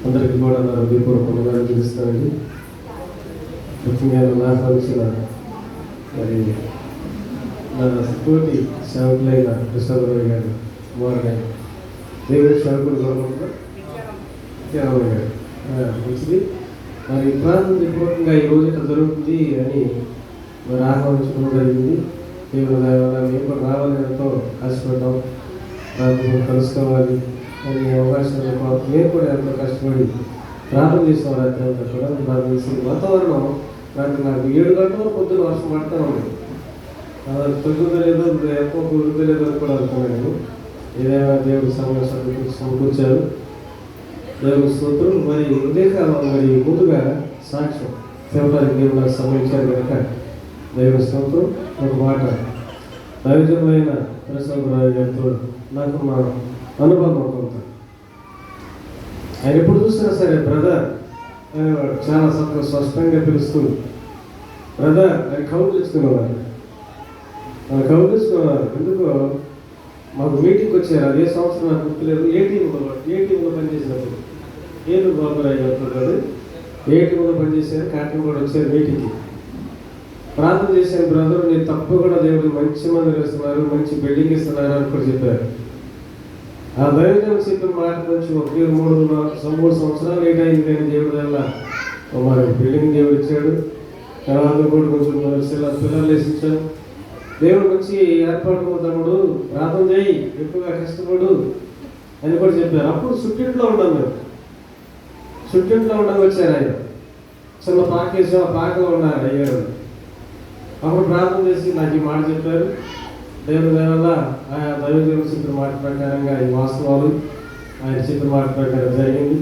అందరికీ కూడా నా హృదయపూర్వకంగా చూపిస్తానండి. ముఖ్యంగా నన్ను ఆహ్వానించిన మరి నా తోటి సేవకులైన కృష్ణరావు గారు, కుమార్ గారు, దేవుడి సేవకుడు గవర్నమెంట్ కేరళ గారు మంచిది. మరి ప్రాంతంపూర్వకంగా ఈ రోజు ఇట్లా జరుగుతుంది అని మరి ఆహ్వానించడం జరిగింది. దేవుడు మేము కూడా రావాలని ఎంతో ఆశపడ్డాం. కలుసుకోవాలి అని అవకాశాలు మేము కూడా ఎంతో కష్టపడి ప్రార్థన చేసాం. రాత్రి అంతా కూడా ప్రార్థన చేసింది. వాతావరణం నాకు 7 గంటల వరకు పొద్దున్న వర్షం పడతా ఉంది. తగ్గుతుందో లేదో ఎక్కువ కుదురుతుందో లేదో అని కూడా అనుకున్నాను. ఏదైనా దేవుడి సమకూర్చారు. దేవుడి స్తోత్రం. మరి ఉదయకాలం మరి ముందుగా సాక్ష్యం చెప్పడానికి దేవుడు నాకు సమయించారు కనుక దేవుడి స్తోత్రం. ఒక మాట దైవజనమైన ప్రసాదరావు గారితో నాకు మా అనుబంధం కొంత. ఆయన ఎప్పుడు చూసినా సరే బ్రదర్ అనేవాడు. చాలా స్పష్టంగా పిలుస్తూ బ్రదర్ అని కౌగిలించుకునేవారు. ఎందుకో మాకు మీటింగ్కి వచ్చారు. అదే సంవత్సరం నాకు గుర్తులేదు. ఏటీఎంలో పనిచేసినప్పుడు ఏలూరు బాబురావు గారు ఏటీఎంలో పనిచేశారు. కాటన్ కూడా వచ్చారు మీటింగ్కి. ప్రార్థన చేశాను. బ్రదర్ నేను తప్పకుండా దేవుడు మంచి మందులు ఇస్తున్నారు, మంచి బిల్డింగ్ ఇస్తున్నారు అని కూడా చెప్పారు. ఆ దైవజనం చెప్పిన మాట నుంచి 3 సంవత్సరాలు లేట్ అయింది. కానీ దేవుడి వల్ల మరి బిల్డింగ్ దేవుడు ఇచ్చాడు. తర్వాత కూడా కొంచెం పిల్లలు వేసించాను. దేవుడు మంచి ఏర్పాటు తమ్ముడు, ప్రార్థన చేయి, ఎక్కువగా కష్టపడు అని కూడా చెప్పారు. అప్పుడు సుట్టింట్లో ఉన్నాం మేము. సుట్టింట్లో ఉండగా వచ్చారు ఆయన. చిన్న పాకేసాం. ఆ పాకలో ఉన్నారు అయ్యారు. అప్పుడు ప్రార్థన చేసి నాకు ఈ మాట చెప్పారు. దేవుని దయ వల్ల ఆయన దైవజనుడు చెప్పిన మాట ప్రకారంగా ఈ వాస్తవాలు ఆయన చెప్పిన మాట ప్రకారం జరిగింది.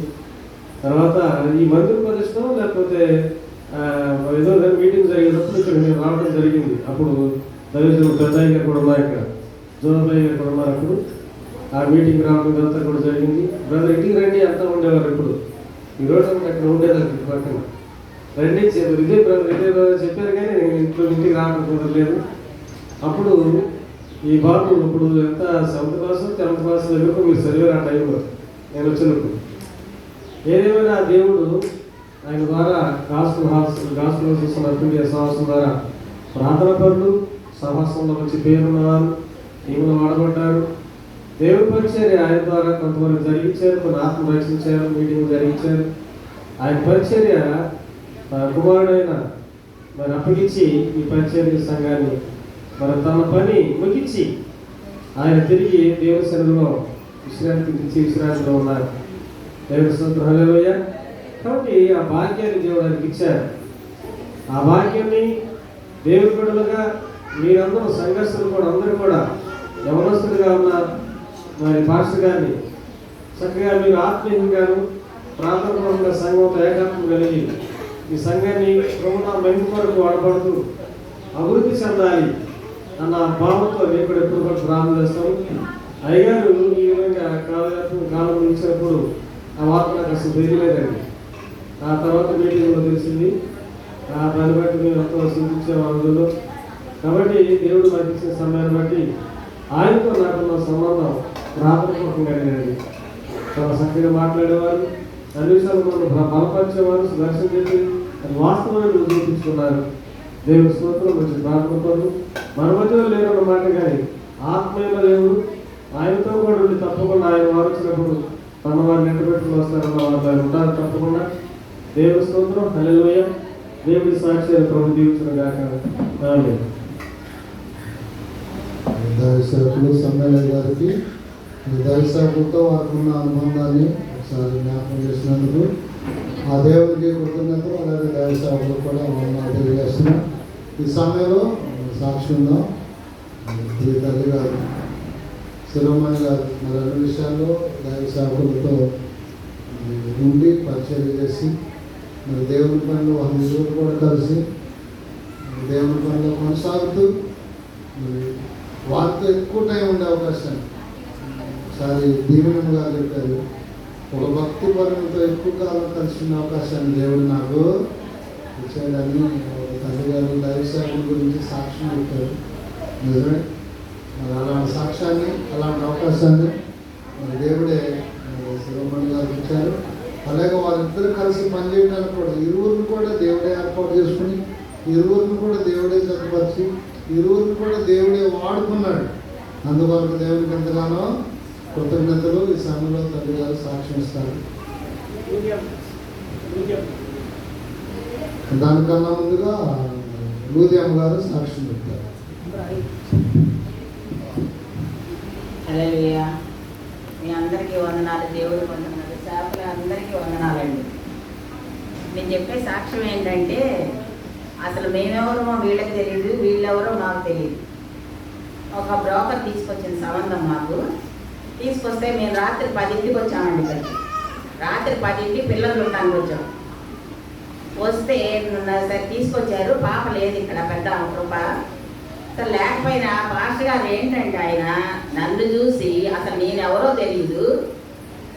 తర్వాత ఈ మందిర ప్రదర్శన లేకపోతే ఏదో మీటింగ్ జరిగినప్పుడు ఇక్కడ మేము రావడం జరిగింది. అప్పుడు దైవజనుడు పెద్దయ్య గారు కూడా ఉన్నారు, ఇక్కడ జోనయ్య గారు కూడా ఉన్నారు. అప్పుడు ఆ మీటింగ్ రావడం అంతా కూడా జరిగింది. బ్రదర్ ఇంటికి రండి అంతా ఉండేవారు. ఇప్పుడు ఈ రోజు అక్కడ ఉండేదాన్ని పక్కన రండి ఇదే బ్రదర్ చెప్పారు. కానీ నేను ఇంటికి రావడం కుదరలేదు. అప్పుడు ఈ బాబు ఇప్పుడు ఎంత 7th క్లాస్ 10th క్లాస్ దగ్గరకు మీరు చదివారు ఆ టైంలో నేను వచ్చినప్పుడు. ఏదేమైనా దేవుడు ఆయన ద్వారా గాస్పుల్ చూస్తున్న సహవాసం ద్వారా ప్రార్థన పనులు సహవాసంలో వచ్చి పేరున్నవారు ఈమెను వాడబడ్డారు. దేవుడి పరిచర్య ఆయన ద్వారా కొంతమంది జరిగించారు, కొన్ని ఆత్మ రక్షించారు, మీటింగ్ జరిగించారు. ఆయన పరిచర్య కుమారుడైన మరి అప్పగించి ఈ పరిచర్య సంఘాన్ని మరి తన పని ముగించి ఆయన తిరిగి దేవుని సన్నిధిలో విశ్రాంతిలో ఉన్నారు. దేవుని స్తోత్రం. హల్లెలూయా. కాబట్టి ఆ భాగ్యాన్ని దేవుడు ఆయనకి ఇచ్చారు. ఆ భాగ్యాన్ని దేవుని బిడ్డలుగా మీరందరూ సంఘర్షులు కూడా అందరూ కూడా యవనస్తులుగా ఉన్న మరి పాస్టర్ గారిని చక్కగా మీరు ఆత్మీయంగాను ప్రాథమికంగా సంఘంతో ఏకాత్మ కలిగి ఈ సంఘాన్ని ప్రభుత్వ మహిమ కొరకు వాడబడుతూ అభివృద్ధి చెందాలి అన్న భావంతో నేను కూడా ఎప్పుడు కూడా ప్రార్థన చేస్తాను. అయ్యగారు ఈ విధంగా కాలం ఇచ్చినప్పుడు ఆ వార్త నాకు అసలు తెలియలేదండి. ఆ తర్వాత మీటింగ్లో తెలిసింది. దాన్ని బట్టి మేము ఎంతో చింతించే రోజుల్లో. కాబట్టి దేవుడు నాకు ఇచ్చిన సమయాన్ని బట్టి ఆయనతో నాకున్న సంబంధం ప్రాథమికంగా కలిగినది. చాలా చక్కగా మాట్లాడేవారు, అన్ని విషయాలు మనం బలపరిచేవారు, దర్శనం చెప్పి అది వాస్తవాన్ని చూపించుకున్నారు. దేవుడి స్తోత్రం. మంచి ప్రార్థనలు మన మధ్యలో లేరన్న మాట. కానీ ఆత్మీయుల దేవుడు ఆయనతో కూడా ఉండి తప్పకుండా ఆయన వారు వచ్చినప్పుడు తన వారిని ఎంటబెట్టుకుని వస్తారన్న వారు ఉంటారు తప్పకుండా. దేవుడి స్తోత్రం. హల్లెలూయా. దేవుడి సాక్షి ప్రభు దీవించిన గాక. ఆమేన్. దైవసేవకులు సమ్మేళన గారికి దైవసేవకులతో వారికి ఉన్న అనుబంధాన్ని ఒకసారి జ్ఞాపకం చేసినందుకు ఆ దేవుడికి కృతజ్ఞతలు. అలాగే దైవసేవకులు కూడా తెలియజేస్తున్నాం. ఈ సమయంలో సాక్షుల్లో తల్లి గారు, శిరోమణి గారు మరి అన్ని విషయాల్లో దైవసేవకులతో ఉండి పరిచయం చేసి మరి దేవుని పనిలో అందరూ కూడా కలిసి దేవుని పనిలో కొనసాగుతూ మరి వారితో ఎక్కువ టైం ఉండే అవకాశం ఒకసారి దీవెన గారు చెప్పారు. ఒక భక్తి పరులతో ఎక్కువ కాలం కలిసి ఉన్న అవకాశాన్ని దేవుడు నాకు ఇచ్చాడని తల్లి గారు దైవసేవకుల గురించి సాక్ష్యం చెప్పారు. నిజమే. మరి అలాంటి సాక్ష్యాన్ని అలాంటి అవకాశాన్ని మరి దేవుడే శిరోమణి గారు ఇచ్చారు. అలాగే వాళ్ళిద్దరూ కలిసి పనిచేయడానికి కూడా ఇరువురిని కూడా దేవుడే ఏర్పాటు చేసుకుని, ఇరువురిని కూడా దేవుడే జతపరిచి, ఇరువురిని కూడా దేవుడే వాడుకున్నాడు. అందువల్ల దేవునికి ఎంతగానో కృతజ్ఞతలు ఈ సమయంలో తండ్రి గారు సాక్ష్యం ఇస్తారు. దానికన్నా ముందుగా లూదియమ్మ గారు సాక్ష్యం చెప్తారు. హల్లెలూయా. మీ అందరికీ వందనాలు, దేవుడు వందనాలు, సేవకులు అందరికీ వందనాలండి. నేను చెప్పే సాక్ష్యం ఏంటంటే, అసలు మేమెవరో వీళ్ళకి తెలియదు, వీళ్ళెవరో నాకు తెలియదు. ఒక బ్రోకర్ తీసుకొచ్చిన సంబంధం మాకు తీసుకొస్తే మేము రాత్రి 10ంటికి వచ్చామండి. ఇక్కడికి రాత్రి 10ంటికి పిల్లలు ఉండడానికి వచ్చాం. వస్తే సరే తీసుకొచ్చారు. పాప లేదు ఇక్కడ, పెద్ద కృప. అసలు లేకపోయినా పాస్టర్ గారు ఏంటంటే ఆయన నన్ను చూసి అసలు నేనెవరో తెలియదు,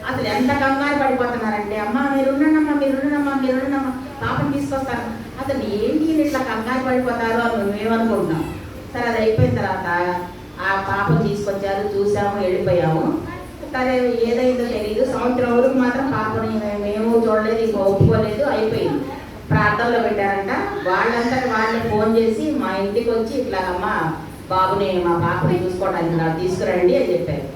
అసలు ఎంత కంగారు పడిపోతున్నారంటే, అమ్మ మీరుండమ్మా మీరుండమ్మా మీరుండమ్మా పాపను తీసుకొస్తారు. అసలు ఏంటి ఇట్లా కంగారు పడిపోతారో అని మేమనుకుంటున్నాం. సరే అది అయిపోయిన తర్వాత ఆ పాపను తీసుకొచ్చారు, చూసాము, వెళ్ళిపోయాము. సరే ఏదైందో తెలియదు. సంవత్సరం వరకు మాత్రం పాపని మేము చూడలేదు, ఇంకా ఒప్పుకోలేదు, అయిపోయింది. ప్రార్థనలో పెట్టారంట. వాళ్ళంతా వాళ్ళే ఫోన్ చేసి మా ఇంటికి వచ్చి ఇట్లా అమ్మ బాబుని మా పాపని చూసుకోవడానికి నాకు తీసుకురండి అని చెప్పారు.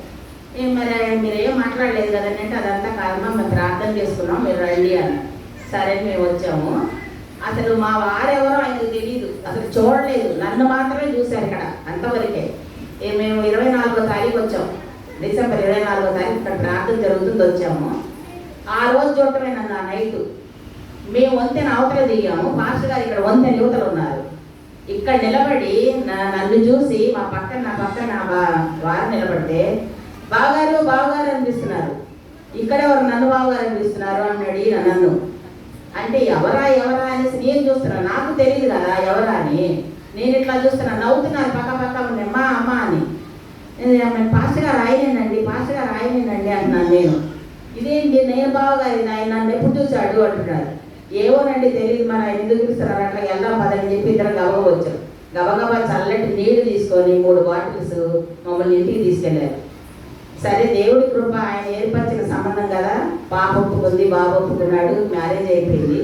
మరి మీరు ఏం మాట్లాడలేదు కదండి అంటే, అదంతా కాదమ్మా మేము ప్రార్థన చేసుకున్నాం, మీరు రండి అని. సరే మేము వచ్చాము. అసలు మా వారెవరో ఆయనకు తెలియదు, అసలు చూడలేదు, నన్ను మాత్రమే చూశారు ఇక్కడ అంతవరకే. మేము 24వ తారీఖు వచ్చాము, డిసెంబర్ 24వ తారీఖు ఇక్కడ ప్రార్థన జరుగుతుంది వచ్చాము. ఆ రోజు చూడటమే నన్ను ఆ నైటు. మేము వంతెన అవతల దిగాము, పాస్టర్ గారు ఇక్కడ వంతెన యువతలు ఉన్నారు. ఇక్కడ నిలబడి నన్ను చూసి నా పక్కన వారు నిలబడితే బావగారు అనిపిస్తున్నారు. ఇక్కడెవరు నన్ను బావగారు అనిపిస్తున్నారు అన్నాడు నన్ను. అంటే ఎవరా అనేసి నేను చూస్తున్నాను, నాకు తెలియదు కదా ఎవరా అని. నేను ఇట్లా చూస్తున్నాను, నవ్వుతున్నారు పక్క ఉంది అమ్మ అని. పాస్టర్ గారు ఆయనేనండి అంటున్నాను నేను. ఇదేంటి నేను బావగారి ఆయన నన్ను ఎప్పుడు చూశాడు అంటున్నారు. ఏమోనండి తెలియదు, మరి ఆయన ఎందుకు చూస్తున్నారు, అట్లా వెళ్దాం పదని చెప్పి ఇద్దరు గబగబా వచ్చారు. గబగబా చల్లటి నీళ్లు తీసుకొని 3 బాటిల్స్ మమ్మల్ని ఇంటికి తీసుకెళ్ళారు. సరే దేవుడి కృప, ఆయన ఏర్పరిచిన సంబంధం కదా, పాప ఒప్పుకుంది, బాబు ఒప్పుకున్నాడు, మ్యారేజ్ అయిపోయింది.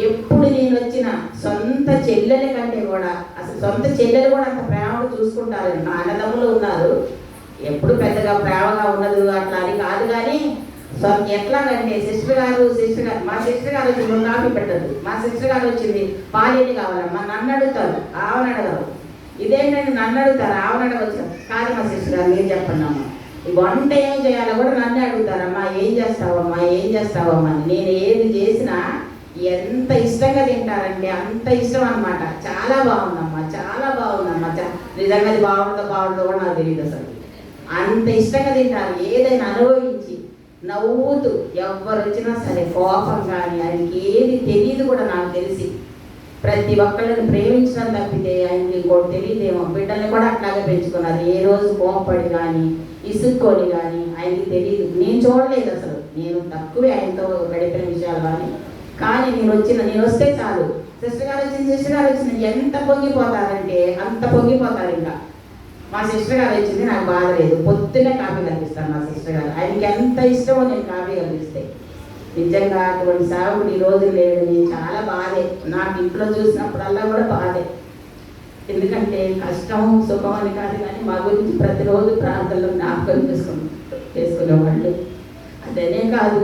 ఎప్పుడు నేను వచ్చిన సొంత చెల్లెల కంటే కూడా, అసలు సొంత చెల్లెలు కూడా అంత ప్రేమగా చూసుకుంటారు. నా అన్నదమ్ములు ఉన్నారు, ఎప్పుడు పెద్దగా ప్రేమగా ఉన్నది అట్లా అని కాదు. కానీ ఎట్లాగంటే సిస్టర్ గారు మా సిస్టర్ గారు వచ్చింది కాఫీ పెట్టద్దు, మా సిస్టర్ గారు వచ్చింది పాలేని కావాలమ్మా నన్ను అడుగుతారు, ఆవును అడగరు. ఇదేంటంటే నన్ను అడుగుతారు, ఆవును అడగచ్చు కాదు మా సిస్టర్ గారు మీరు చెప్పండి అమ్మా. ఈ వంట ఏం చేయాలో కూడా నన్ను అడుగుతారమ్మా, ఏం చేస్తావమ్మా అని. నేను ఏది చేసినా ఎంత ఇష్టంగా తింటారంటే అంత ఇష్టం అనమాట. చాలా బాగుందమ్మా నిజంగా అది బాగుంటుందో కూడా నాకు తెలియదు అసలు. అంత ఇష్టంగా తింటారు, ఏదైనా అనుభవించి నవ్వుతూ. ఎవరు వచ్చినా సరే కోపం కానీ ఆయనకి ఏది తెలియదు కూడా నాకు తెలిసి. ప్రతి ఒక్కళ్ళని ప్రేమించడం తప్పితే ఆయనకి ఇంకోటి తెలియదేమో. బిడ్డల్ని కూడా అట్లాగే పెంచుకున్నారు, ఏ రోజు కోపపడి కానీ ఇసుక్కొని కానీ ఆయనకి తెలియదు. నేను చూడలేదు అసలు, నేను తక్కువే ఆయనతో గడిపిన విషయాలు. కానీ నేను వస్తే చాలు, సిస్టర్ గారు వచ్చింది ఎంత పొంగిపోతారంటే అంత పొంగిపోతారు. ఇంకా మా సిస్టర్ గారు వచ్చింది నాకు బాధ లేదు, పొద్దున్నే కాఫీ కల్పిస్తాను మా సిస్టర్ గారు. ఆయనకి ఎంత ఇష్టమో నేను కాఫీ కల్పిస్తే. నిజంగా అటువంటి సేవకుడు ఈ రోజు లేడు, నేను చాలా బాధే. నాకు ఇంట్లో చూసినప్పుడల్లా కూడా బాధే. ఎందుకంటే కష్టం సుఖం అని కాదు, కానీ మా గురించి ప్రతిరోజు ప్రార్థనలు జ్ఞాపకం చేసుకునేవాళ్ళు. అదనే కాదు,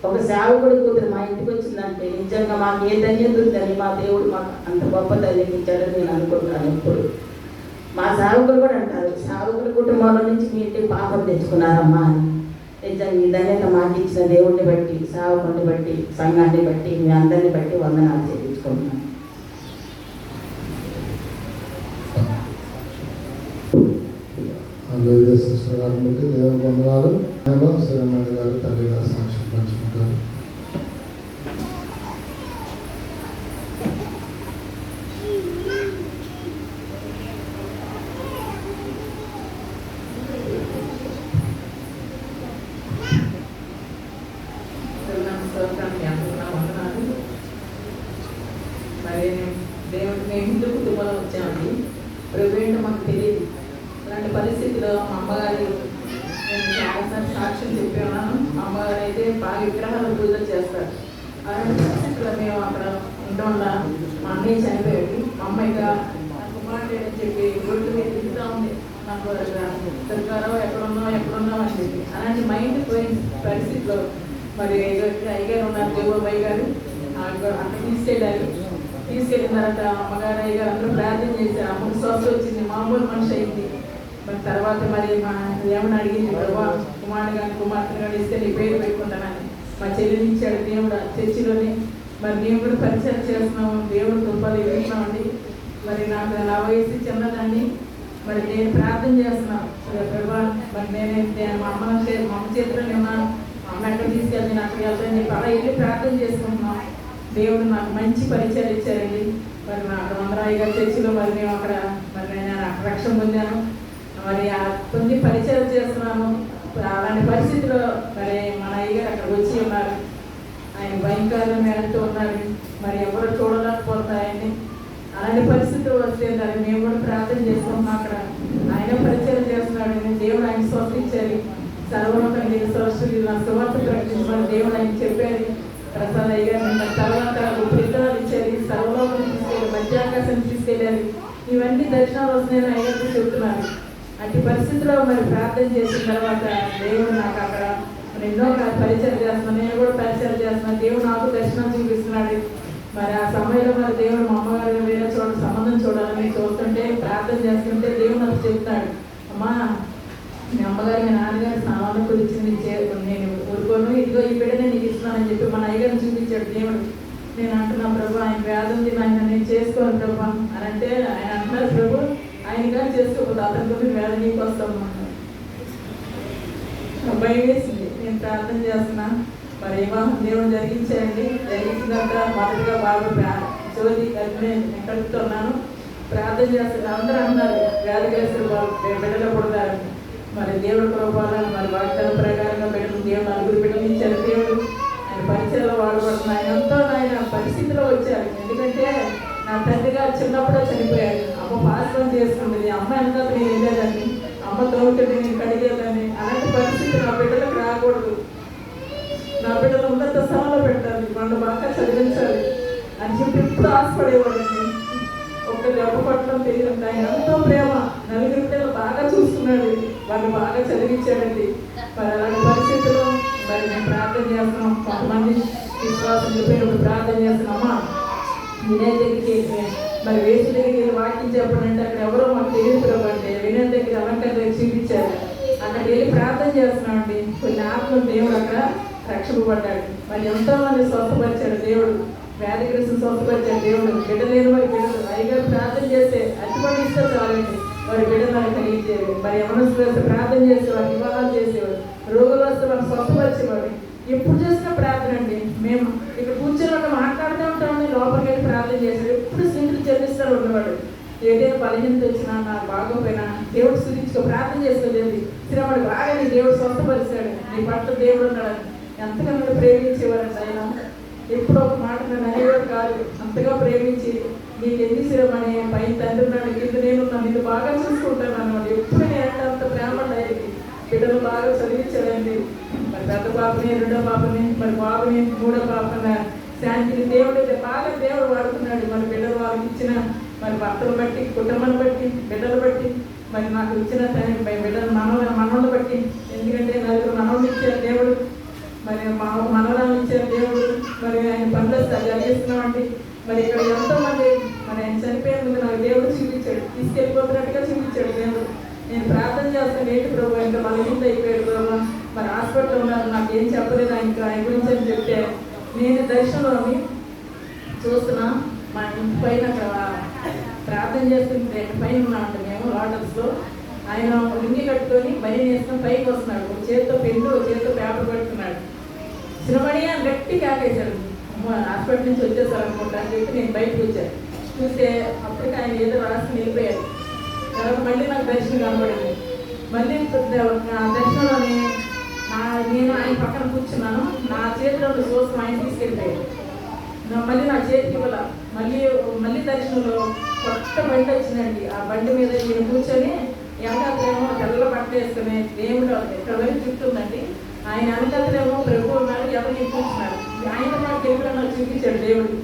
ఒక సేవకుడు కూతురు మా ఇంటికి వచ్చిందంటే నిజంగా మాకు ఏ ధన్యత ఉందని మా దేవుడు మాకు అంత గొప్ప ధన్యత ఇచ్చారని నేను అనుకుంటాను ఎప్పుడు. మా సేవకులు కూడా అంటారు, సేవకుల కుటుంబంలో నుంచి మీ ఇంటికి పాపం తెచ్చుకున్నారమ్మా అని. నిజంగా ఈ ధన్యత మాకు ఇచ్చిన దేవుడిని బట్టి, సేవకుడిని బట్టి, సంఘాన్ని బట్టి, మీ అందరిని బట్టి వందనాలు చేయించుకుంటున్నాను. సిస్టర్ గారిని బట్టి దేవుని వందనాలు. శ్రీరామణి గారు తల్లి గారు సాక్ష్యం పంచుకుంటారు. మరి దేవుడు మేము హిందూ కుటుంబంలో వచ్చామండి. ప్రేమేంటో మాకు తెలియదు. అలాంటి పరిస్థితిలో మా అమ్మగారు, నేను చాలాసార్లు సాక్ష్యం చెప్పాను, మా అమ్మగారు అయితే బాగా విగ్రహాలు పూజలు చేస్తారు. అలాంటి పరిస్థితుల్లో మేము అక్కడ ఉండడం వల్ల మా అన్నయ్య చనిపోయాడు. మా అమ్మాయిగా నాకు కుమారుడు అని చెప్పి రోడ్డు మీద తిరుగుతూ ఉంది. నాకు దొరికారో ఎక్కడున్నావు అని చెప్పి అలాంటి మైండ్ పోయిన పరిస్థితిలో మరి అయ్యగారు ఉన్నారు, దేవబాయి గారు అక్కడ తీసుకెళ్ళారు. తీసుకెళ్ళిన తర్వాత అమ్మగారు అయ్యగారు అందరూ ప్రార్థన చేశారు. అమ్మకు శ్వాస వచ్చింది, మామూలు మనిషి అయింది. మరి తర్వాత మరి మా ఏమని అడిగింది, కుమారుడు కానీ కుమార్తెను కానీ ఇస్తే నీ పేరు పెట్టుకుంటానని మా చెల్లిని ఇచ్చాడు దేవుడు చర్చిలోని. మరి మేము కూడా పరిచయం చేస్తున్నాము, దేవుడు కృపలు ఇస్తున్నామండి. మరి నాకు నా వయసు చిన్నదండి. మరి నేను ప్రార్థన చేస్తున్నాను ప్రభా, మరి నేనైతే మా అమ్మ చేతిలో ఉన్నాను. అమ్మ ఎక్కడ తీసుకెళ్ళి నాకు వెళ్తాను చెప్పి అలా వెళ్ళి ప్రార్థన చేసుకుంటున్నాం. దేవుడు నాకు మంచి పరిచయాలు ఇచ్చారండి. మరి నాకు వందరాయి గారి చర్చిలో మరి మేము అక్కడ మరి నేను రక్షణ పొందాను. మరి కొన్ని పరిచయాలు చేస్తున్నాము. అలాంటి పరిస్థితిలో మరి మన అయ్యగారు అక్కడ వచ్చి ఉన్నారు. ఆయన భయంకరంగా వెళ్తూ ఉన్నారు. మరి ఎవరు చూడలేకపోతాయని అలాంటి పరిస్థితులు వస్తే దాన్ని మేము కూడా ప్రార్థన చేసుకుంటున్నాం. అక్కడ ఆయన పరిచయం చేస్తున్నాడు. దేవుడు ఆయన స్వస్థించారు. సర్వలోకంగా స్వస్థ నా సువార్త ప్రకటించమని దేవుడు ఆయన చెప్పారు. ప్రసాద్ అయ్యారు. తర్వాత ఉపరితనాలు ఇచ్చారు. సర్వలోకం తీసుకెళ్ళి మధ్యాకాశం తీసుకెళ్ళారు. ఇవన్నీ దర్శనాలు వస్తున్నాయని అయ్యారు చెప్తున్నారు. అట్టి పరిస్థితిలో మరి ప్రార్థన చేసిన తర్వాత దేవుడు నాకు అక్కడ ఎన్నో పరిచయం చేస్తున్నాను. నేను కూడా పరిచయం చేస్తున్నాను. దేవుడు నాకు దర్శనం చూపిస్తున్నాడు. మరి ఆ సమయంలో మరి దేవుడు మా అమ్మగారు వేరే చోట సంబంధం చూడాలని చూస్తుంటే ప్రార్థన చేస్తుంటే దేవుడు నాకు చెప్తాడు, అమ్మా మీ అమ్మగారు మీ నాన్నగారి స్నానాన్ని గురించి నేను ఊరుకోను, ఇదిగో ఈ బిడ్డనే నీకు ఇస్తున్నానని చెప్పి మన అయ్యగారిని చూపించాడు దేవుడు. నేను అంటున్నా ప్రభు ఆయన వ్యాధి ఉంది ఆయన నేను చేసుకోను ప్రభు అని అంటే ఆయన అంటున్నారు, ప్రభు ఆయన కానీ చేసుకోకపోతే అతని గురించి వ్యాధి నీకు వస్తాము అన్నారు. భయం వేసింది. నేను ప్రార్థన చేస్తున్నా. మరి వివాహం దేవుడు జరిగించాయండి. జరిగించిన తర్వాత మొదటిగా బాగా జ్యోతి కలుపుతున్నాను. ప్రార్థన చేస్తున్నా. అందరూ అన్నారు వ్యాధిగ్రస్తులు బిడ్డలు పుడతారు. మరి దేవుడు కృపాలను మరి వాగ్దాన ప్రకారంగా బిడ్డలు దేవుడు నలుగురు బిడ్డలు ఇచ్చారు. దేవుడు ఆయన పరిచయలో వాడబడుతున్న ఆయన ఎంతో ఆయన పరిస్థితిలో వచ్చారు. ఎందుకంటే నా తండ్రి గారు చిన్నప్పుడే చనిపోయారు. అమ్మ పాస్తం చేసుకుంటుంది. అమ్మ ఎంత నేను వెళ్ళేదాన్ని, అమ్మ తోడుకుంటే నేను కడిగేదాన్ని. అలాంటి పరిస్థితి నా బిడ్డలకు రాకూడదు. నా బిడ్డలు ఉన్నత స్థానంలో పెట్టాలి, వాళ్ళు బాగా చదివించాలి అని చెప్పి ఎప్పుడు ఆశపడేవాడండి. ఒక్క దెబ్బ పట్టడం తెలియదు. ఆయన ఎంతో ప్రేమ, నలుగురి పిల్లలు బాగా చూసుకున్నాడు, వాళ్ళు బాగా చదివించాడండి. మరి అలాంటి పరిస్థితుల్లో మరి మేము ప్రార్థన చేస్తున్నాం. కొంతమంది విశ్వాసం చెప్పినప్పుడు ప్రార్థన చేస్తున్నామా వినయ్ దగ్గరికి మరి వేసు దగ్గరికి వెళ్ళి వాక్యం చెప్పడంటే అక్కడ ఎవరో మాకు తెలియదు ప్రభు అంటే వినయ్ దగ్గర అలంకార దగ్గర చూపించారు. అక్కడికి వెళ్ళి ప్రార్థన చేస్తున్నామండి. కొన్ని ఆత్మలు దేవుడు అక్కడ రక్షింపబడ్డాడు. మరి ఎంతో మంది స్వస్థపరిచాడు దేవుడు. వ్యాధిగ్రస్తులు స్వస్థపరిచాడు దేవుడు. బిడ్డ లేని వారి బిడ్డలు అయ్యగారు ప్రార్థన చేస్తే అట్టుబడి ఇస్తే చాలండి వారి బిడ్డలు కలిగించేవాడు. మరి యవనస్తులు వస్తే ప్రార్థన చేసేవాడు, వివాహాలు చేసేవాడు, రోగులు వస్తే వాళ్ళు స్వస్థపరిచేవాడు. ఎప్పుడు చేసిన ప్రార్థన అండి. మేము ఇక్కడ కూర్చొని మాట్లాడుతూ ఉంటామని లోపలికి వెళ్ళి ప్రార్థన చేశాడు. ఎప్పుడు స్థితులు చెల్లిస్తూ ఉండేవాడు. ఏదైనా బలహీనత వచ్చినా నాకు బాగోపోయినా దేవుడు స్థుతించుకో, ప్రార్థన చేసుకోలేదు. శ్రమడు బాగా నీ దేవుడు స్వస్థపరిచాడు, నీ పట్ల దేవుడు ఉన్నాడు. ఎంతగా ప్రేమించేవారండి ఆయన. ఎప్పుడు ఒక మాట నన్ను అనేవాడు కాదు. అంతగా ప్రేమించి నీకు ఎన్ని శ్రమని పైన తండ్రి ఉన్నాడు, కింద నేనున్నాను, నిన్ను బాగా చూసుకుంటాను అన్నమాట. ఎప్పుడు నేను అంత ప్రేమ ఆయనకి. బిడ్డలు బాగా చదివించాడండి. మరి పెద్ద పాపని, రెండో పాపని, మరి బాబుని, మూడో పాపని శాంతిని దేవుడు బాగా దేవుడు వాడుతున్నాడు. మరి బిడ్డలు వాళ్ళకి ఇచ్చిన మరి భర్తలు బట్టి, కుటుంబాన్ని బట్టి, బిడ్డలు బట్టి, మరి నాకు ఇచ్చిన బిడ్డలు మనవలను బట్టి. ఎందుకంటే నలుగురు మనవలు ఇచ్చారు దేవుడు, మరి మా మనవరాలు ఇచ్చారు దేవుడు. మరి ఆయన పనులు జరిగిస్తున్నామండి. మరి ఇక్కడ ఎంతోమంది మరి ఆయన చనిపోయే ముందు నాకు దేవుడు చూపించాడు, తీసుకెళ్ళిపోతున్నట్టుగా చూపించాడు దేవుడు. నేను ప్రార్థన చేస్తాను, ఏంటి ప్రభు ఇంకా బలహీనత అయిపోయాడు ప్రభు, మరి హాస్పిటల్ ఉన్నారు, నాకు ఏం చెప్పలేదు ఆయన గురించి అని చెప్తే నేను దర్శనంలోని చూస్తున్నా. మా ఇంటి పైన అక్కడ ప్రార్థన చేస్తుంటే పైన ఉన్నామంటే మేము వాటర్స్లో ఆయన రింగి కట్టుకొని భయం వేసుకొని పైకి వస్తున్నాడు. ఒక చేతితో పెన్ను, ఒక చేతితో పేపర్ పట్టుకున్నాడు. శ్రమణి అని గట్టి కాకేశాడు. హాస్పిటల్ నుంచి వచ్చేసారు అనుకుంటా అని చెప్పి నేను బయటకు వచ్చాను. చూస్తే అప్పటికి ఆయన ఏదో రాసుకుని వెళ్ళిపోయాడు. తర్వాత మళ్ళీ నాకు దర్శనం కనబడింది. మళ్ళీ దర్శనంలోని నేను ఆయన పక్కన కూర్చున్నాను. నా చేతిలో కోసం ఆయన తీసుకెళ్ళిపోయాడు. మళ్ళీ నా చేతికి ఇవ్వాల. మళ్ళీ దర్శనంలో కొత్త బండి వచ్చిందండి. ఆ బండి మీద నేను కూర్చొని వెనకాలేమో తెల్ల బట్ట వేసుకుని దేవుడు ఎక్కడ వరకు చుట్టూ ఉందండి. ఆ ఆయన అనుకతలేమో ప్రభు ఉన్నారు, ఎవరిని కూర్చున్నారు. ఆయన నాకు ఎప్పుడన్నా చూపించాడు దేవుడు.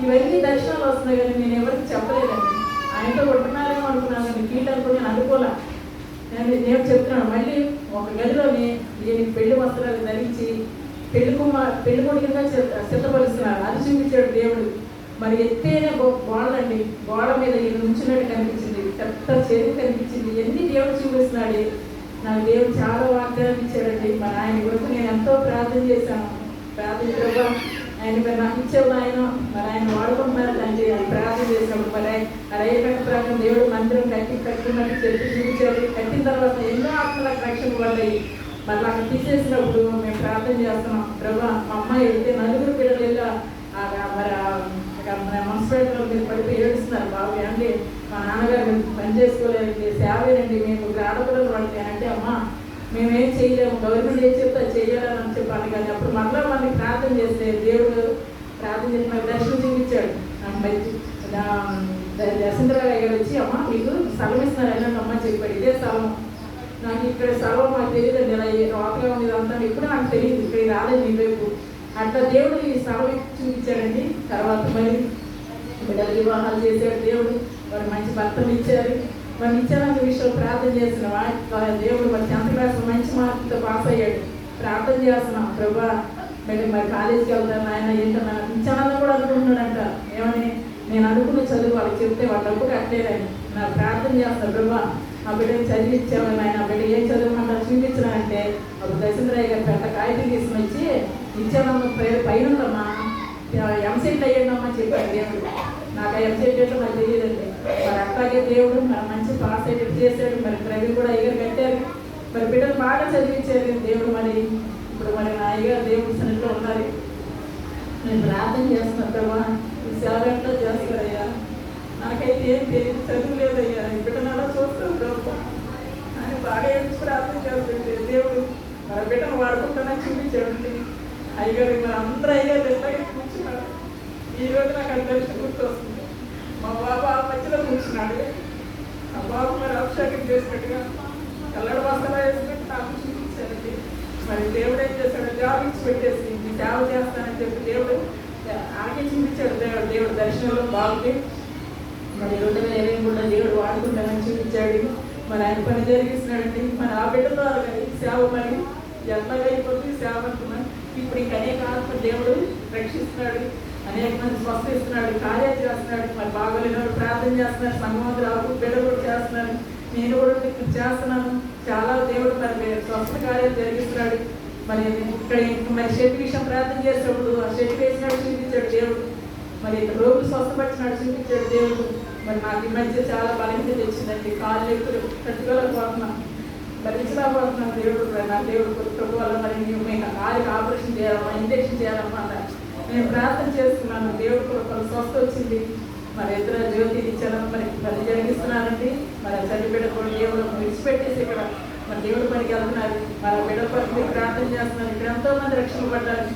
ఇవన్నీ దర్శనాలు వస్తున్నాయి కానీ నేను ఎవరికి చెప్పలేదండి. ఆయనతో కొట్టున్నారేమో అనుకున్నాను కానీ ఫీల్ అనుకుని నేను అనుకోలే. నేను చెప్తున్నాను, మళ్ళీ ఒక గదిలోని దీనికి పెళ్లి వస్త్రాలు ధరించి పెళ్లి కొడుకుగా సిద్ధపరుస్తున్నాడు. అది చూపించాడు దేవుడు. మరి ఎత్తైన గోడలండి, గోడ మీద నుంచున్నట్టు కనిపించింది, పెద్ద చెరువు కనిపించింది. ఎన్ని దేవుడు చూపిస్తున్నాడు. నాకు దేవుడు చాలా వాగ్దానం ఇచ్చాడండి. మరి ఆయన గురించి నేను ఎంతో ప్రార్థన చేశాను. ప్రార్థన ఆయన మరి నాకు ఇచ్చేవాళ్ళు ఆయన, మరి ఆయన వాడుకుంటున్నారు తండ్రి అని ప్రార్థన చేసినప్పుడు మరి అయ్యేట ప్రకారం దేవుడు మందిరం కట్టినట్టు చెప్పి చూపించాడు. కట్టిన తర్వాత ఎన్నో ఆత్మలకు రక్షణ పడ్డాయి. మళ్ళీ అక్కడ తీసేసినప్పుడు మేము ప్రార్థన చేస్తున్నాం. ప్రభా మా అమ్మాయి వెళ్తే నలుగురు పిల్లలు వెళ్ళా మరి మున్సిపాలిటీలో మీరు పడిపోయి ఏడుస్తున్నారు. బాబు అండి మా నాన్నగారు పని చేసుకోలేదు, సేవేనండి, మేము ఆడపిల్లలు పడితే అంటే అమ్మా మేమేం చేయలేము, గవర్నమెంట్ ఏం చెప్తే చేయాలని చెప్పాను. కానీ అప్పుడు మళ్ళీ మనకి ప్రార్థన చేస్తే దేవుడు ప్రార్థన చేసి మనకి దర్శనం చూపించాడు. యశంద్రరావు గారు వచ్చి అమ్మ మీకు స్థలం ఇస్తున్నారు అని అమ్మ చెప్పాడు. ఇదే స్థలం, నాకు ఇక్కడ స్థలం మాకు తెలియదండి, ఇలా రోతగా ఉంది అంతా ఇప్పుడు నాకు తెలియదు, ఇక్కడ రాలేదు మీ వైపు. అట్లా దేవుడు ఈ స్థలం చూపించాడండి. తర్వాత మరి బిడ్డల వివాహాలు చేశాడు దేవుడు. మరి మంచి భర్తలు ఇచ్చారు. మరి ఇచ్చారన్న విషయంలో ప్రార్థన చేసిన దేవుడు మరి 10th క్లాస్లో మంచి మార్కులతో పాస్ అయ్యాడు. ప్రార్థన చేస్తున్నాం, ప్రభా మరి కాలేజీకి వెళ్తాను ఆయన ఏంటన్నా ఇచ్చానని కూడా అనుకుంటున్నాడంట. ఏమని నేను అనుకున్న చదువు వాళ్ళకి చెప్తే వాళ్ళ డబ్బు కట్టలేదని నాకు ప్రార్థన చేస్తాను. ప్రభా ఆ బిడ్డని చదివించామని ఆయన బిడ్డ ఏం చదువుకుంటారు చూపించానంటే అప్పుడు దశంద్రయ్య గారు పెద్ద కాగితం తీసుకుని వచ్చి ఇచ్చానమ్మ పైన ఉందమ్మా ఎంసెట్ అయ్యండమ్మా చెప్పాడు దేవుడు. నాకు ఆ ఎంసెట్ ఏంటో నాకు తెలియదండి. మరి అట్లాగే దేవుడు మరి మంచి పాస్ అయ్యేది చేశాడు. మరి రవి కూడా అయ్యారు కట్టారు. మరి బిడ్డలు బాగా చదివించారు దేవుడు. మరి ఇప్పుడు మరి నా అయ్యగారు దేవుడి సన్నిధిలో ఉన్నారు. నేను ప్రార్థన చేస్తున్నాను ప్రభా ఈ సేవ ఎట్లా చేస్తారయ్యా, నాకైతే ఏం తెలియదు, చదువు లేదయ్యా, ఈ బిడ్డను అలా చూస్తాను ప్రభా అని బాగా ఏడ్చి ప్రార్థన చేస్తుంటే దేవుడు మన బిడ్డను వాడుకుంటానని చూపించాడు. అయ్యగారు మరి అందరూ అయ్యారు ఎట్లాగే కూర్చున్నాడు. ఈరోజు నాకు అది తెలిసి గుర్తు వస్తుంది. మా బాబు ఆ మధ్యలో కూర్చున్నాడు. ఆ బాబు మరి అభిషేకం చేసినట్టుగా కల్లడి వస్త్రాలు వేసినట్టు నాకు చూపించారండి. మరి దేవుడు ఏం చేశాడు, జాబ్ ఇచ్చి పెట్టేసి మీ సేవ చేస్తానని చెప్పి దేవుడు ఆగే చూపించాడు. దేవుడు దర్శనంలో బాగుంది. మరి 2023లో దేవుడు వాడుకుంటానని చూపించాడు. మరి ఆయన పని జరిగిస్తున్నాడండి. మరి ఆ బిడ్డ ద్వారా సేవ మరి ఎట్లాగా అయిపోతుంది సేవ అనుకున్నాను. ఇప్పుడు ఇంక అనేక ఆత్మ దేవుడు రక్షిస్తున్నాడు, అనేక మంది స్వస్థిస్తున్నాడు, కార్యాలు చేస్తున్నాడు. మరి బాగోలేని ప్రార్థన చేస్తున్నారు, సంగమంతులు బిడ్డలు కూడా చేస్తున్నారు, నేను కూడా చేస్తున్నాను. చాలా దేవుడు మరి స్వస్థ కార్యాలు జరిగిస్తున్నాడు. మరి ఇక్కడ మరి షెడ్ విషయం ప్రార్థన చేసినప్పుడు ఆ షెడ్ వేసినాడు చూపించాడు దేవుడు. మరి రోగులు స్వస్థపరిచినాడు చూపించాడు దేవుడు. మరి నాకు ఈ మధ్య చాలా బలహీనత తెచ్చిందండి, కాళ్ళు ఎక్కువ తట్టుకోలేకపోతున్నాను, భరించలేకపోతున్నాను. దేవుడు నా దేవుడు ప్రభు వల్ల మరి మేము కాలికి ఆపరేషన్ చేయాలమ్మా, ఇంజక్షన్ చేయాలమ్మా అన్నారు. నేను ప్రార్థన చేస్తున్నాను, దేవుడు కూడా కొంత స్వస్థ వచ్చింది. మరి ఇద్దరు జ్యోతి ఇచ్చాను, మరి పని జరిగిస్తున్నానండి. మరి చల్లి బిడ్డ కూడా దేవుడు విడిచిపెట్టేసి ఇక్కడ మరి దేవుడు పనికి వెళ్తున్నారు. మరి ఆ బిడ్డ పనికి ప్రార్థన చేస్తున్నారు. ఇక్కడ ఎంతో మంది రక్షణ పడ్డారు.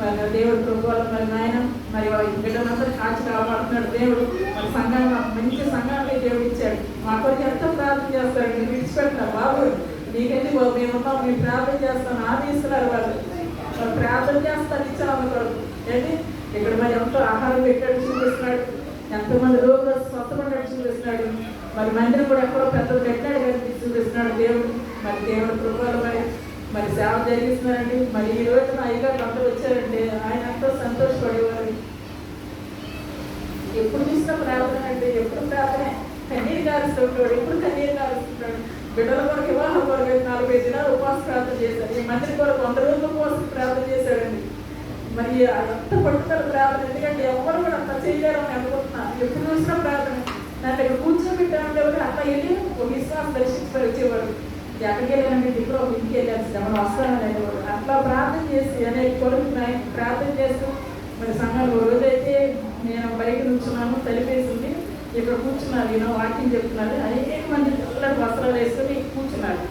మరి దేవుడు ప్రభు వల్ల మరి నాయన మరి బిడ్డలందరూ కాచి కాపాడుతున్నాడు దేవుడు. మరి సంఘాన్ని మాకు మంచి సంఘాన్ని దేవుడు ఇచ్చాడు. మా కొరకు ఎంతో ప్రార్థన చేస్తారు. మీరు విడిచిపెట్టినారు బాబు, నీకైతే మేమున్నాం, మీరు ప్రార్థన చేస్తాను ఆదేశిస్తున్నారు. వాళ్ళు మరి ప్రార్థన చేస్తారు ఇచ్చాను అనుకోడు ఏంటి. ఇక్కడ మరి ఎంతో ఆహారం పెట్టాడు చూపిస్తున్నాడు, ఎంతోమంది రోగులు స్వస్థపడ్డాడు చూపిస్తున్నాడు. మరి మందిరం కూడా ఎక్కడో పెద్దలు పెట్టాడు కానీ చూపిస్తున్నాడు దేవుడు. మరి దేవుడు కృపలు మరి సేవ జరిగిస్తున్నారండి. మరి ఈ రోజు నా అయ్యగారు అందరూ వచ్చారంటే ఆయన ఎంతో సంతోషపడేవారు. ఎప్పుడు చూసినా ప్రార్థన అంటే ఎప్పుడు ప్రార్థనే, కన్నీరు కారుస్తుంటాడు, ఎప్పుడు కన్నీరు కారుస్తుంటాడు. బిడ్డల కొరకు వివాహం కొరకు 40 దినాలు ఉపవాస ప్రార్థన చేశారు. ఈ మందిరం కొరకు 100 రోజులు ఉపవాస ప్రార్థన చేశాడండి. మరి అంత పట్టుదల ప్రార్థన, ఎందుకంటే ఎవరు కూడా అంత చేయలేరని అనుకుంటున్నాను. ఎప్పుడు చూసినా ప్రార్థన. నన్ను ఇక్కడ కూర్చోబెట్టామంటే అట్లా వెళ్ళి ఒక విశ్వాసం దర్శించుకొని వచ్చేవాడు. ఎక్కడికి వెళ్ళానంటే ఇప్పుడు ఒక ఇంటికి వెళ్ళాల్సింది మనం వస్తానని అనేవాడు. అట్లా ప్రార్థన చేసి అనేక కొరకు ప్రార్థన చేస్తూ మరి సంఘాలు రోజైతే నేను బయట నుంచున్నాను, తలిపేసింది, ఇక్కడ కూర్చున్నారు, ఈయన వాక్యం చెప్తున్నారు. అనేక మంది పిల్లలు వస్త్రాలు వేసుకొని కూర్చున్నారు.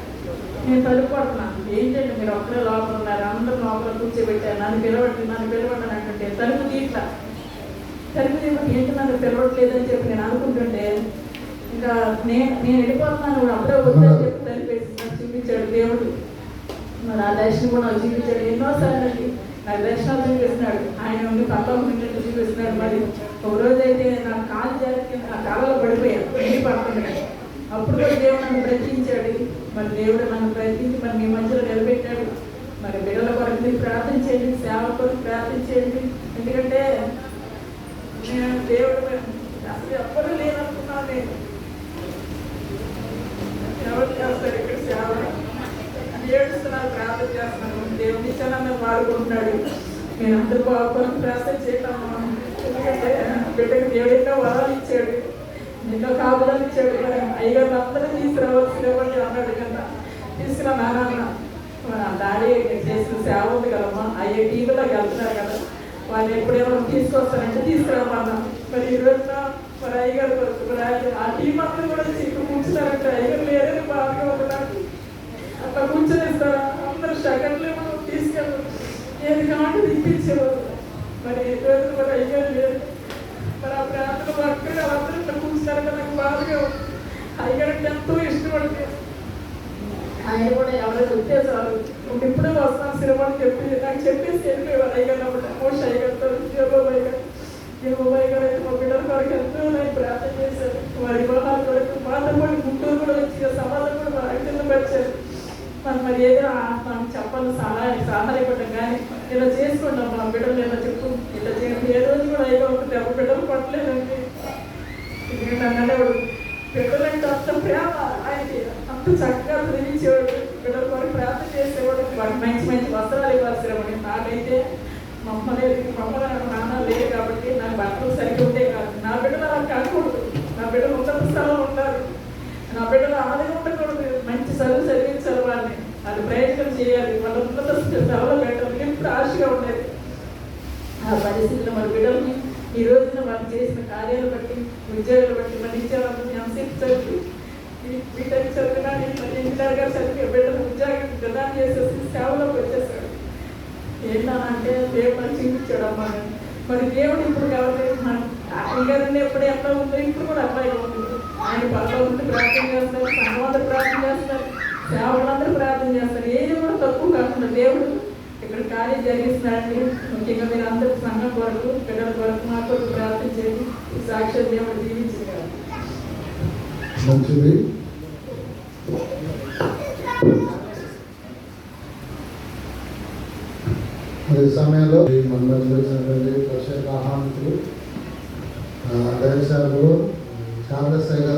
నేను తలుపు పడుతున్నాను, ఏంటంటే మీరు ఒక్కరే లోపల ఉన్నారు, అందరూ లోపల కూర్చోబెట్టారు, నన్ను పిలవట్లేదు అంటుంటే తలుపు తీట్లా ఏంటి నన్ను పిలవట్లేదని చెప్పి నేను అనుకుంటుంటే ఇంకా నేను వెళ్ళిపోతున్నాను కూడా అప్పుడే వద్దని చెప్పి తలిపేసి చూపించాడు దేవుడు. మరి ఆ దర్శనం కూడా నాకు చూపించాడు ఎన్నోసార్లు అండి. నాకు దర్శనాలు చూపిస్తున్నాడు. ఆయన ఉండి పక్కకు ఉన్నట్టు చూపిస్తున్నాడు. మరి ఒక రోజు అయితే నా కాలు జరిగి నా కాళ్ళలో పడిపోయాను ఇంటి పడుతున్నాడు. అప్పుడు కూడా దేవుడు నన్ను బ్రతికించాడు. మరి దేవుడు నన్ను బ్రతికించి మరి మీ మధ్యలో నిలబెట్టాడు. మరి బిడ్డల కొరకు మీరు ప్రార్థన చేయండి, సేవ కొరకు ప్రార్థన చేయండి. ఎందుకంటే నేను దేవుడు అసలు ఎవ్వరూ లేననుకున్నాను. నేను ఎవరు చేస్తారు ఇక్కడ సేవ అని ఏడుస్తున్నాను, ప్రార్థన చేస్తున్నాను. దేవుడి నన్ను వాడుకుంటున్నాడు. నేను అందరూ కొరకు ప్రార్థన చేయటమ్మా. ఎందుకంటే బిడ్డకు దేవుడు ఎన్నో వరాలు ఇచ్చాడు, ఎన్నో కాపులాలు ఇచ్చాడు. అయ్యగారు అందరూ తీసుకురావాల్సి అన్నాడు కదా. తీసుకురా నాన్న, డాడీ చేసిన సేవ ఉంది కదమ్మా, అయ్యే టీవీలోకి వెళ్తున్నారు కదా, వాళ్ళు ఎప్పుడేమో తీసుకొస్తారంటే తీసుకురామన్నా. మరి ఈ రోజున మరి అయ్యగారు మరి ఆ టీం అందరూ కూడా కూర్చున్నారంటే అయ్యగారు లేదని బాగా ఉన్నాడు. అట్లా కూర్చొనిస్తారా అందరూ సెకండ్లు తీసుకెళ్ళి ఏది కావాలి ఇప్పించేవారు. మరి ఈ రోజున మరి అయ్యగారు లేదు. మరి ఆ ప్రాంతంలో అక్కడ అందరూ ఇట్లా కూర్చున్నారు కదా, నాకు బాధగా ఉంది. అయ్యగారికి ఎంతో ఇష్టపడితే ఆయన కూడా ఎవరైనా ఉద్దేశాలు ఇప్పుడే వస్తాను సినిమాని నాకు చెప్పేసి వెళ్ళిపోయేవారు. అయ్యగారు మోస్ట్ అయ్యగారితో గారు అయితే మా బిడ్డల కొరకు ఎంతో నాకు ప్రార్థన చేశారు. వారి వివాహాల కొరకు మాతో పాటు గుంటూరు కూడా వచ్చి సమాజం కూడా మా కింద పరిచారు. మరి ఏదో మనం చెప్పాలి సహాయపడ్డాం. కానీ ఇలా చేసుకుంటాం మా బిడ్డలు ఇలా చెప్పు ఇలా చేయండి. ఏ రోజు కూడా అయ్యగా ఉంటుంది ఎవరు బిడ్డలు పట్టలేదండి. ఎందుకంటే బిడ్డలంటే అంత ప్రేమ ఆయనకి, అంత చక్కగా ప్రేమించేవాడు. బిడ్డల కొరకు ప్రార్థన చేసేవాడు. వాడికి మంచి మంచి వస్త్రాలు ఇవ్వాల్సినవాడి. నాకైతే మమ్మల్ని నాన్న లేదు కాబట్టి నాకు బట్టలు సరిగ్గా ఉండే కాదు. నా బిడ్డలు అలా కాకూడదు. నా బిడ్డలు ఉన్నత స్థలంలో ఉంటారు. నా బిడ్డలు ఆది ఉండకూడదు. మంచి చదువు చదివించాలి వాడిని, వాళ్ళు ప్రయత్నం చేయాలి, వాళ్ళ ఉన్నత స్థలంలో పెట్టాలి. ఎప్పుడు ఆశగా ఉండేది. ఆ పరిస్థితుల్లో మన బిడ్డల్ని ఈ రోజున వాళ్ళు చేసిన కార్యాలు బట్టి, ఉద్యోగాలు బట్టి, మన ఇచ్చేవాళ్ళని ఎంసెట్ చదివి బీటెక్ చదివినా ఇంజనీర్ గారు చదివి బిడ్డలు ఉద్యోగం ప్రదానం చేసేసి సేవలోకి వచ్చేసాడు. ఏంటంటే దేవుడు చూపించాడు అమ్మా. మరి దేవుడు ఇప్పుడు కాబట్టి అయ్యగారిని ఎప్పుడు ఎట్లా ఉందో ఇప్పుడు కూడా అట్లాగే ఉంటుంది. ఆయన పక్కన ఉండి ప్రార్థన చేస్తారు, సంఘమందరూ ప్రార్థన చేస్తారు, సేవకులందరూ ప్రార్థన చేస్తారు. ఏది కూడా తక్కువ కాకుండా దేవుడు ఇక్కడ కార్యం జరిగిస్తున్నాడండి. ముఖ్యంగా మీరు అందరూ సంఘం కొరకు, బిడ్డల కొరకు, మా కొరకు ప్రార్థన చేయండి. సాక్షాత్ దేవుడు జీవించారు. మంచిది. మరి ఈ సమయంలో మన మధ్య ప్రత్యేక ఆహ్వానితులు దైవ సేవకులు చార్లెస్